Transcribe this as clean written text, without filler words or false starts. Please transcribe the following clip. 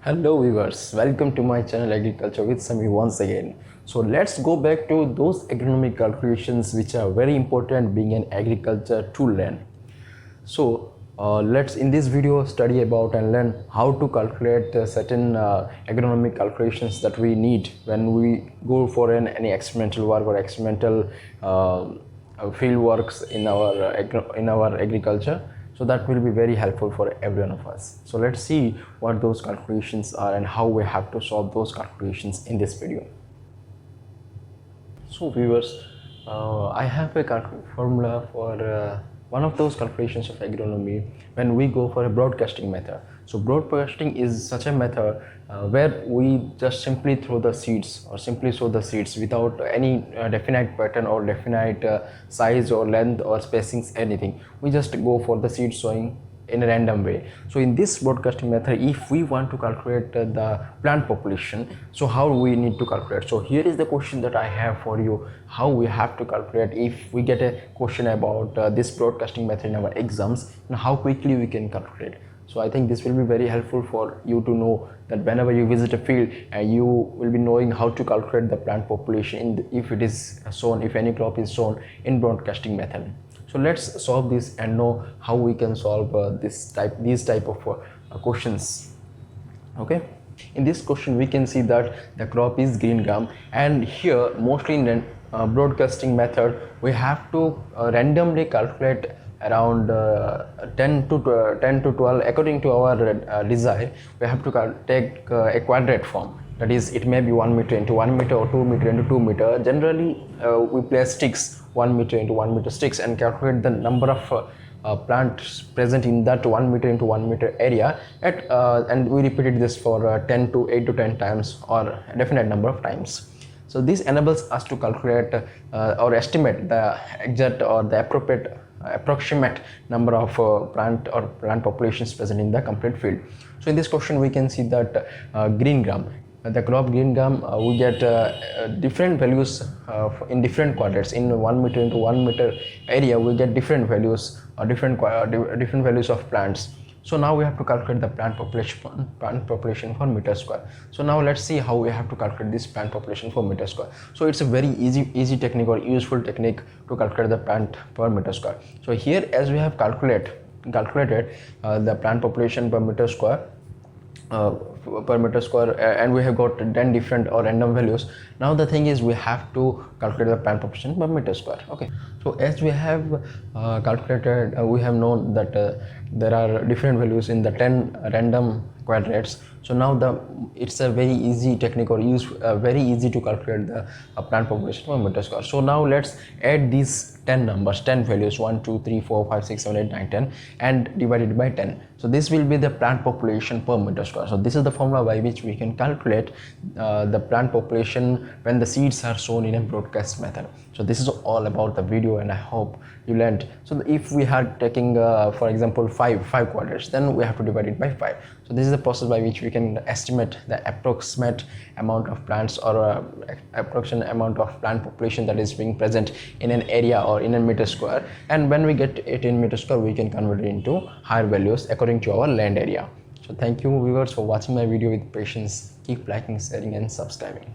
Hello viewers, welcome to my channel Agriculture with Sami once again. So let's go back to those agronomic calculations which are very important being an agriculture to learn. So let's in this video study about and learn how to calculate certain agronomic calculations that we need when we go for any experimental work or experimental field works in our agriculture. So that will be very helpful for every one of us. So let's see what those calculations are and how we have to solve those calculations in this video. So viewers, I have a formula for one of those calculations of agronomy when we go for a broadcasting method. So broadcasting is such a method where we just simply throw the seeds or simply sow the seeds without any definite pattern or definite size or length or spacings, anything. We just go for the seed sowing in a random way. So in this broadcasting method, if we want to calculate the plant population, so how we need to calculate? So here is the question that I have for you, how we have to calculate if we get a question about this broadcasting method in our exams, and how quickly we can calculate. So I think this will be very helpful for you to know that whenever you visit a field, you will be knowing how to calculate the plant population if it is sown, if any crop is sown in broadcasting method. So let's solve this and know how we can solve these type of questions. Okay, in this question we can see that the crop is green gram, and here mostly in broadcasting method we have to randomly calculate around 10 to 12 according to our desire. We have to take a quadrate form. That is, it may be 1 meter into 1 meter or 2 meter into 2 meter. Generally, we place sticks 1 meter into 1 meter sticks and calculate the number of plants present in that 1 meter into 1 meter area and we repeated this for 10 to 8 to 10 times or a definite number of times. So this enables us to calculate or estimate the exact or the approximate number of plant populations present in the complete field. So in this question we can see that green gram, the crop green gram, we get different values in different quadrants. In 1 meter into 1 meter area we get different values or different values of plants. So now we have to calculate the plant population for meter square. So now let's see how we have to calculate this plant population for meter square. So it's a very easy technique or useful technique to calculate the plant per meter square. So here, as we have calculated the plant population per meter square, and we have got 10 different or random values. Now the thing is we have to calculate the plant population per meter square. Okay, so as we have calculated, we have known that there are different values in the 10 random quadrats. So now it's a very easy technique or very easy to calculate the plant population per meter square. So now let's add these 10 numbers, 10 values, 1 2 3 4 5 6 7 8 9 10, and divided by 10. So this will be the plant population per meter square. So this is the formula by which we can calculate the plant population when the seeds are sown in a broadcast method. So this is all about the video, and I hope you learned. So if we are taking for example five quadrants, then we have to divide it by 5. So this is the process by which we can estimate the approximate amount of plants or approximate amount of plant population that is being present in an area or in a meter square, and when we get it in meter square we can convert it into higher values according to our land area. So thank you viewers for watching my video with patience. Keep liking, sharing and subscribing.